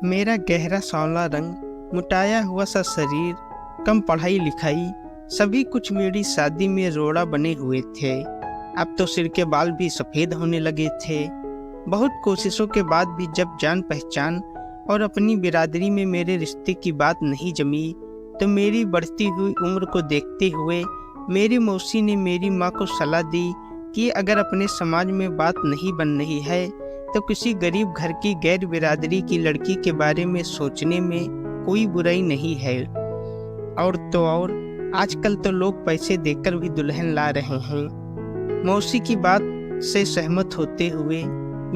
मेरा गहरा सांवला रंग, मुटाया हुआ सा शरीर, कम पढ़ाई लिखाई, सभी कुछ मेरी शादी में रोड़ा बने हुए थे। अब तो सिर के बाल भी सफ़ेद होने लगे थे। बहुत कोशिशों के बाद भी जब जान पहचान और अपनी बिरादरी में मेरे रिश्ते की बात नहीं जमी, तो मेरी बढ़ती हुई उम्र को देखते हुए मेरी मौसी ने मेरी माँ को सलाह दी कि अगर अपने समाज में बात नहीं बन रही है तो किसी गरीब घर की गैर बिरादरी की लड़की के बारे में सोचने में कोई बुराई नहीं है। और तो और आजकल तो लोग पैसे देकर भी दुल्हन ला रहे हैं। मौसी की बात से सहमत होते हुए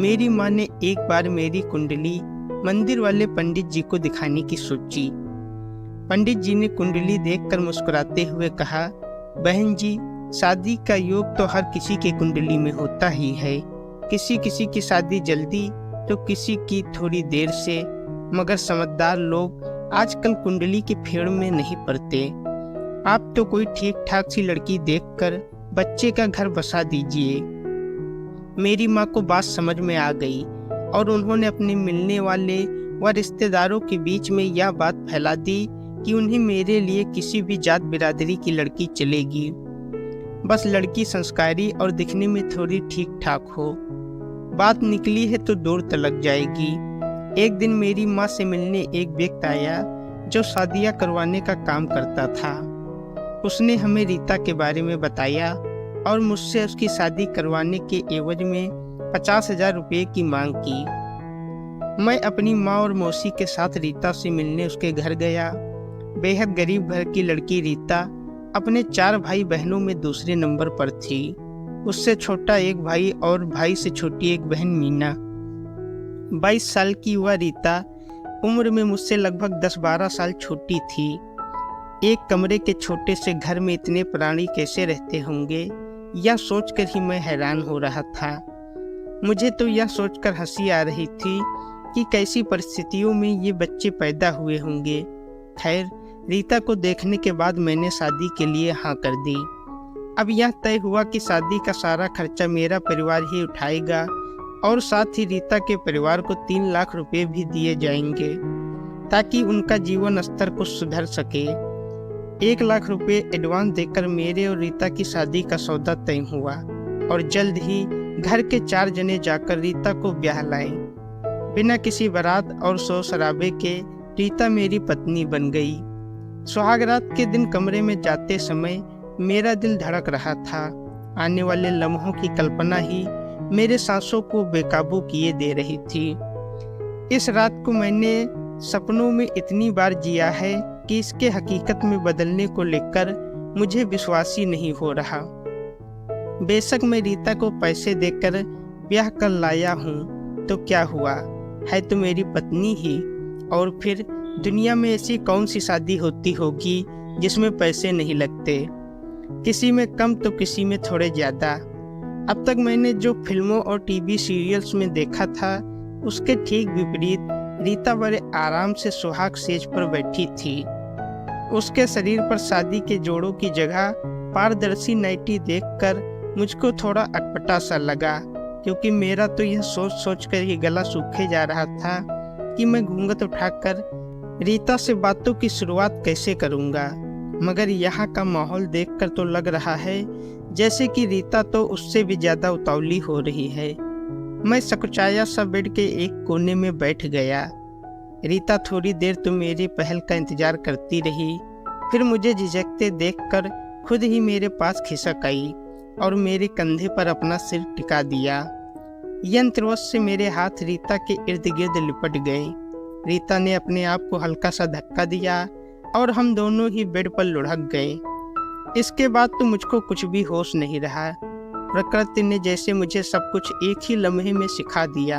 मेरी माँ ने एक बार मेरी कुंडली मंदिर वाले पंडित जी को दिखाने की सोची। पंडित जी ने कुंडली देखकर मुस्कुराते हुए कहा, बहन जी, शादी का योग तो हर किसी के कुंडली में होता ही है। किसी किसी की शादी जल्दी तो किसी की थोड़ी देर से, मगर समझदार लोग आजकल कुंडली की फेड़ में नहीं पड़ते। आप तो कोई ठीक ठाक सी लड़की देखकर बच्चे का घर बसा दीजिए। मेरी माँ को बात समझ में आ गई और उन्होंने अपने मिलने वाले व रिश्तेदारों के बीच में यह बात फैला दी कि उन्हें मेरे लिए किसी भी जात बिरादरी की लड़की चलेगी, बस लड़की संस्कारी और दिखने में थोड़ी ठीक ठाक हो। बात निकली है तो दूर तलक जाएगी। एक दिन मेरी माँ से मिलने एक व्यक्ति आया जो शादियाँ करवाने का काम करता था। उसने हमें रीता के बारे में बताया और मुझसे उसकी शादी करवाने के एवज में 50,000 रुपये की मांग की। मैं अपनी माँ और मौसी के साथ रीता से मिलने उसके घर गया। बेहद गरीब घर की लड़की रीता अपने 4 भाई बहनों में दूसरे नंबर पर थी। उससे छोटा एक भाई और भाई से छोटी एक बहन मीना। 22 साल की वह रीता उम्र में मुझसे लगभग 10-12 साल छोटी थी। एक कमरे के छोटे से घर में इतने प्राणी कैसे रहते होंगे, यह सोचकर ही मैं हैरान हो रहा था। मुझे तो यह सोचकर हंसी आ रही थी कि कैसी परिस्थितियों में ये बच्चे पैदा हुए होंगे। खैर, रीता को देखने के बाद मैंने शादी के लिए हाँ कर दी। अब यह तय हुआ कि शादी का सारा खर्चा मेरा परिवार ही उठाएगा और साथ ही रीता के परिवार को 3 लाख रुपए भी दिए जाएंगे ताकि उनका जीवन स्तर कुछ सुधर सके। 1 लाख रुपए एडवांस देकर मेरे और रीता की शादी का सौदा तय हुआ और जल्द ही घर के 4 जने जाकर रीता को ब्याह लाए। बिना किसी बारात और शोर शराबे के रीता मेरी पत्नी बन गई। सुहागरात के दिन कमरे में जाते समय मेरा दिल धड़क रहा था। आने वाले लम्हों की कल्पना ही मेरे सांसों को बेकाबू किए दे रही थी। इस रात को मैंने सपनों में इतनी बार जिया है कि इसके हकीकत में बदलने को लेकर मुझे विश्वास ही नहीं हो रहा। बेशक मैं रीता को पैसे देकर ब्याह कर लाया हूँ तो क्या हुआ, है तो मेरी पत्नी ही। और फिर दुनिया में ऐसी कौन सी शादी होती होगी जिसमें पैसे नहीं लगते, किसी में कम तो किसी में थोड़े ज़्यादा। अब तक मैंने जो फिल्मों और टीवी सीरियल्स में देखा था उसके ठीक विपरीत रीता बड़े आराम से सुहाग सेज पर बैठी थी। उसके शरीर पर शादी के जोड़ों की जगह पारदर्शी नाइटी देखकर मुझको थोड़ा अटपटा सा लगा, क्योंकि मेरा तो यह सोच सोच कर ही गला सूखे जा रहा था कि मैं घूंघट उठाकर रीता से बातों की शुरुआत कैसे करूंगा। मगर यहाँ का माहौल देखकर तो लग रहा है जैसे कि रीता तो उससे भी ज्यादा उतावली हो रही है। मैं सकुचाया सा बेड के एक कोने में बैठ गया। रीता थोड़ी देर तो मेरी पहल का इंतजार करती रही, फिर मुझे झिझकते देखकर खुद ही मेरे पास खिसक आई और मेरे कंधे पर अपना सिर टिका दिया। यंत्रवश से मेरे हाथ रीता के इर्द गिर्द लिपट गए। रीता ने अपने आप को हल्का सा धक्का दिया और हम दोनों ही बेड पर लुढ़क गए। इसके बाद तो मुझको कुछ भी होश नहीं रहा। प्रकृति ने जैसे मुझे सब कुछ एक ही लम्हे में सिखा दिया।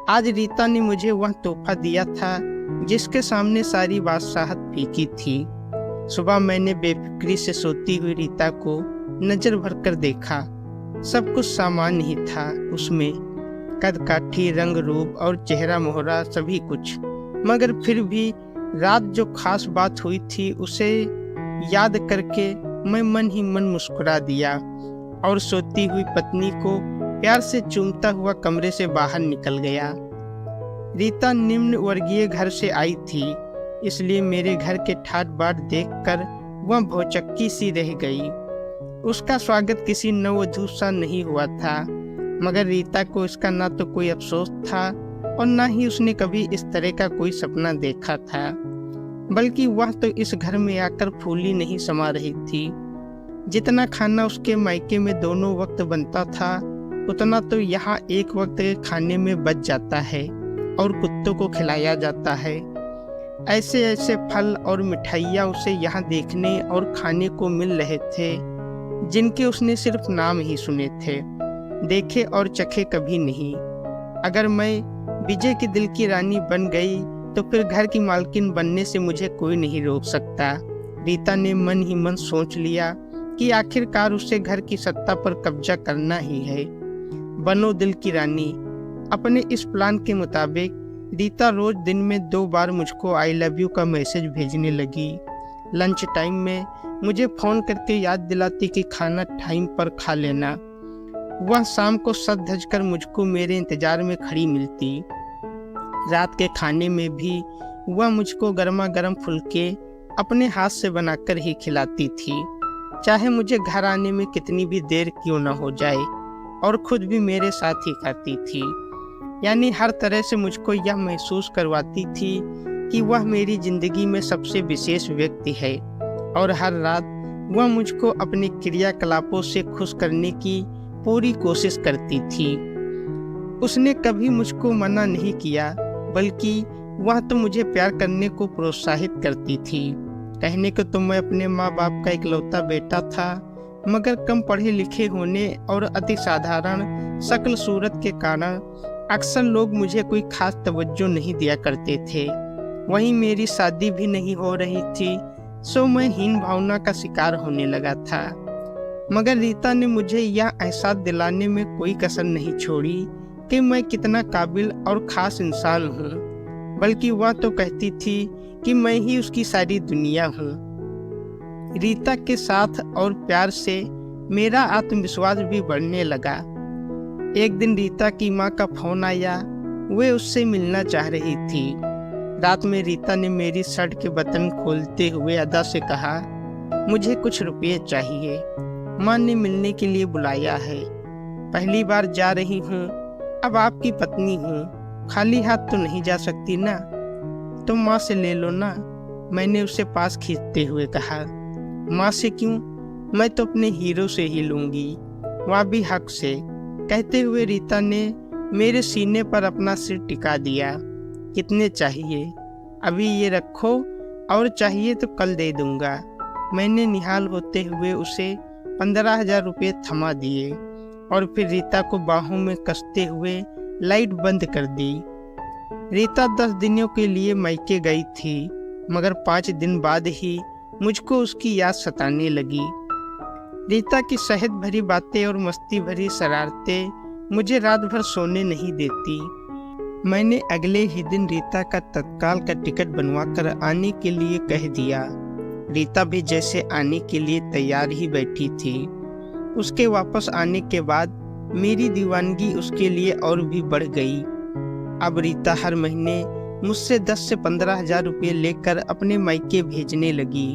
आज रीता ने मुझे वह तोहफा दिया था जिसके सामने सारी बादशाहत फीकी थी। सुबह मैंने बेफिक्री से सोती हुई रीता को नजर भर कर देखा। सब कुछ सामान्य ही था उसमें, कद काठी, रंग रूप और चेहरा मोहरा सभी कुछ। मगर फिर भी रात जो खास बात हुई थी उसे याद करके मैं मन ही मन मुस्कुरा दिया और सोती हुई पत्नी को प्यार से चूमता हुआ कमरे से बाहर निकल गया। रीता निम्न वर्गीय घर से आई थी, इसलिए मेरे घर के ठाट बाट देखकर वह भौचक्की सी रह गई। उसका स्वागत किसी नववधू सा नहीं हुआ था, मगर रीता को इसका ना तो कोई अफसोस था और ना ही उसने कभी इस तरह का कोई सपना देखा था। बल्कि वह तो इस घर में आकर फूली नहीं समा रही थी। जितना खाना उसके मायके में दोनों वक्त बनता था, उतना तो यहाँ एक वक्त के खाने में बच जाता है और कुत्तों को खिलाया जाता है। ऐसे ऐसे फल और मिठाइयाँ उसे यहाँ देखने और खाने को मिल रहे थे, जिनके उसने सिर्फ नाम ही सुने थे, देखे और चखे कभी नहीं। अगर मैं विजय के दिल की रानी बन गई तो फिर घर की मालकिन बनने से मुझे कोई नहीं रोक सकता। रीता ने मन ही मन सोच लिया कि आखिरकार उसे घर की सत्ता पर कब्जा करना ही है। बनो दिल की रानी। अपने इस प्लान के मुताबिक रीता रोज दिन में 2 बार मुझको आई लव यू का मैसेज भेजने लगी। लंच टाइम में मुझे फ़ोन करके याद दिलाती कि खाना टाइम पर खा लेना। वह शाम को सज धज कर मुझको मेरे इंतजार में खड़ी मिलती। रात के खाने में भी वह मुझको गर्मा गर्म फुलके अपने हाथ से बनाकर ही खिलाती थी, चाहे मुझे घर आने में कितनी भी देर क्यों न हो जाए, और खुद भी मेरे साथ ही खाती थी। यानी हर तरह से मुझको यह महसूस करवाती थी कि वह मेरी जिंदगी में सबसे विशेष व्यक्ति है, और हर रात वह मुझको अपने क्रियाकलापों से खुश करने की पूरी कोशिश करती थी। उसने कभी मुझको मना नहीं किया, बल्कि वह तो मुझे प्यार करने को प्रोत्साहित करती थी। कहने को तो मैं अपने माँ बाप का इकलौता बेटा था, मगर कम पढ़े लिखे होने और अति साधारण शक्ल सूरत के कारण अक्सर लोग मुझे कोई खास तवज्जो नहीं दिया करते थे। वहीं मेरी शादी भी नहीं हो रही थी, सो मैं हीन भावना का शिकार होने लगा था। मगर रीता ने मुझे यह एहसास दिलाने में कोई कसर नहीं छोड़ी कि मैं कितना काबिल और ख़ास इंसान हूँ, बल्कि वह तो कहती थी कि मैं ही उसकी सारी दुनिया हूँ। रीता के साथ और प्यार से मेरा आत्मविश्वास भी बढ़ने लगा। एक दिन रीता की माँ का फोन आया, वे उससे मिलना चाह रही थी। रात में रीता ने मेरी शर्ट के बटन खोलते हुए अदा से कहा, मुझे कुछ रुपये चाहिए, माँ ने मिलने के लिए बुलाया है। पहली बार जा रही हूँ, अब आपकी पत्नी हूँ, खाली हाथ तो नहीं जा सकती ना, तो माँ से ले लो ना, मैंने उसे पास खींचते हुए कहा। माँ से क्यों, मैं तो अपने हीरो से ही लूँगी, वह भी हक से। कहते हुए रीता ने मेरे सीने पर अपना सिर टिका दिया। कितने चाहिए? अभी ये रखो, और चाहिए तो कल दे दूँगा। मैंने निहाल होते हुए उसे 15,000 रुपये थमा दिए और फिर रीता को बाहों में कसते हुए लाइट बंद कर दी। रीता 10 दिनों के लिए मायके गई थी, मगर 5 दिन बाद ही मुझको उसकी याद सताने लगी। रीता की शहद भरी बातें और मस्ती भरी शरारतें मुझे रात भर सोने नहीं देती। मैंने अगले ही दिन रीता का तत्काल का टिकट बनवाकर आने के लिए कह दिया। रीता भी जैसे आने के लिए तैयार ही बैठी थी। उसके वापस आने के बाद मेरी दीवानगी उसके लिए और भी बढ़ गई। अब रीता हर महीने मुझसे 10 से 15,000 रुपये लेकर अपने मायके भेजने लगी।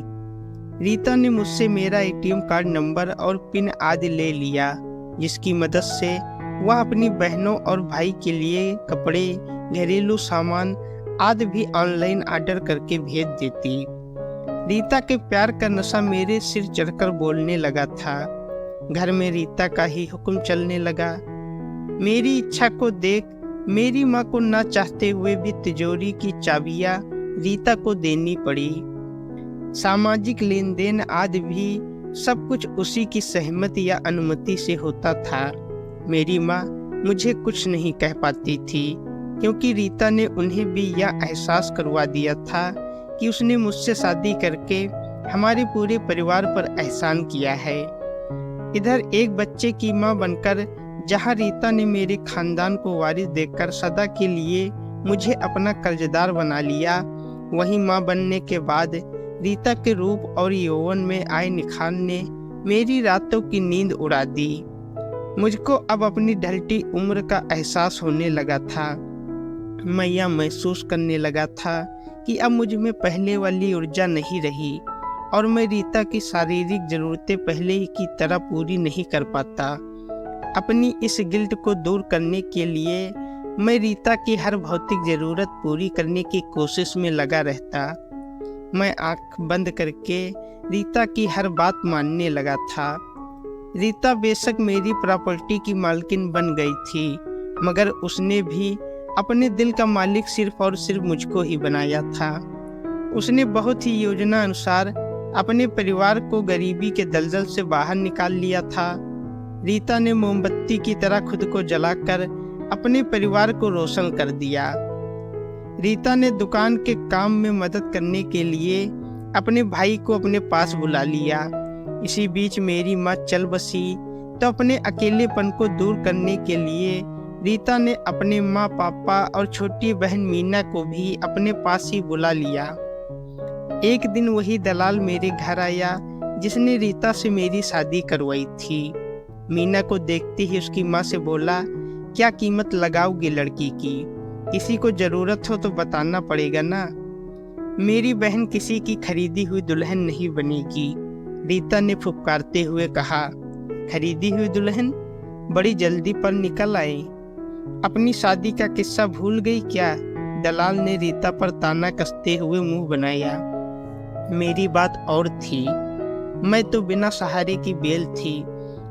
रीता ने मुझसे मेरा एटीएम कार्ड नंबर और पिन आदि ले लिया, जिसकी मदद से वह अपनी बहनों और भाई के लिए कपड़े, घरेलू सामान आदि भी ऑनलाइन ऑर्डर करके भेज देती। रीता के प्यार का नशा मेरे सिर चढ़कर बोलने लगा था। घर में रीता का ही हुक्म चलने लगा। मेरी इच्छा को देख मेरी माँ को ना चाहते हुए भी तिजोरी की चाबियाँ रीता को देनी पड़ी। सामाजिक लेन देन आदि भी सब कुछ उसी की सहमति या अनुमति से होता था। मेरी माँ मुझे कुछ नहीं कह पाती थी, क्योंकि रीता ने उन्हें भी यह एहसास करवा दिया था कि उसने मुझसे शादी करके हमारे पूरे परिवार पर एहसान किया है। इधर एक बच्चे की माँ बनकर जहाँ रीता ने मेरे खानदान को वारिस देकर सदा के लिए मुझे अपना कर्जदार बना लिया, वहीं माँ बनने के बाद रीता के रूप और यौवन में आए निखार ने मेरी रातों की नींद उड़ा दी। मुझको अब अपनी ढलती उम्र का एहसास होने लगा था। मैं यह महसूस करने लगा था कि अब मुझ में पहले वाली ऊर्जा नहीं रही और मैं रीता की शारीरिक ज़रूरतें पहले ही की तरह पूरी नहीं कर पाता। अपनी इस गिल्ट को दूर करने के लिए मैं रीता की हर भौतिक ज़रूरत पूरी करने की कोशिश में लगा रहता। मैं आँख बंद करके रीता की हर बात मानने लगा था। रीता बेशक मेरी प्रॉपर्टी की मालकिन बन गई थी, मगर उसने भी अपने दिल का मालिक सिर्फ और सिर्फ मुझको ही बनाया था। उसने बहुत ही योजना अनुसार अपने परिवार को गरीबी के दलदल से बाहर निकाल लिया था। रीता ने मोमबत्ती की तरह खुद को जलाकर अपने परिवार को रोशन कर दिया। रीता ने दुकान के काम में मदद करने के लिए अपने भाई को अपने पास बुला लिया। इसी बीच मेरी माँ चल बसी तो अपने अकेलेपन को दूर करने के लिए रीता ने अपने माँ पापा और छोटी बहन मीना को भी अपने पास ही बुला लिया। एक दिन वही दलाल मेरे घर आया जिसने रीता से मेरी शादी करवाई थी। मीना को देखते ही उसकी माँ से बोला, क्या कीमत लगाओगे लड़की की? किसी को जरूरत हो तो बताना पड़ेगा ना। मेरी बहन किसी की खरीदी हुई दुल्हन नहीं बनेगी, रीता ने फुफकारते हुए कहा। खरीदी हुई दुल्हन? बड़ी जल्दी पर निकल आए। अपनी शादी का किस्सा भूल गई क्या? दलाल ने रीता पर ताना कसते हुए मुंह बनाया। मेरी बात और थी। मैं तो बिना सहारे की बेल थी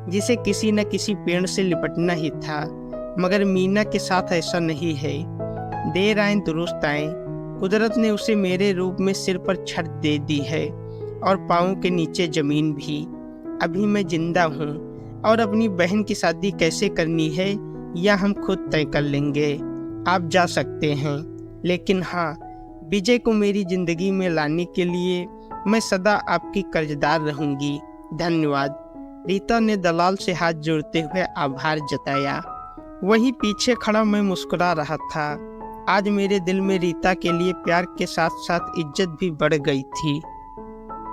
जिसे किसी न किसी पेड़ से लिपटना ही था, मगर मीना के साथ ऐसा नहीं है। देर आए दुरुस्त आए, कुदरत ने उसे मेरे रूप में सिर पर छत दे दी है और पाँव के नीचे जमीन भी। अभी मैं जिंदा हूँ और अपनी बहन की शादी कैसे करनी है या हम खुद तय कर लेंगे। आप जा सकते हैं, लेकिन हाँ, विजय को मेरी जिंदगी में लाने के लिए मैं सदा आपकी कर्जदार रहूंगी। धन्यवाद। रीता ने दलाल से हाथ जोड़ते हुए आभार जताया। वहीं पीछे खड़ा मैं मुस्कुरा रहा था। आज मेरे दिल में रीता के लिए प्यार के साथ साथ इज्जत भी बढ़ गई थी।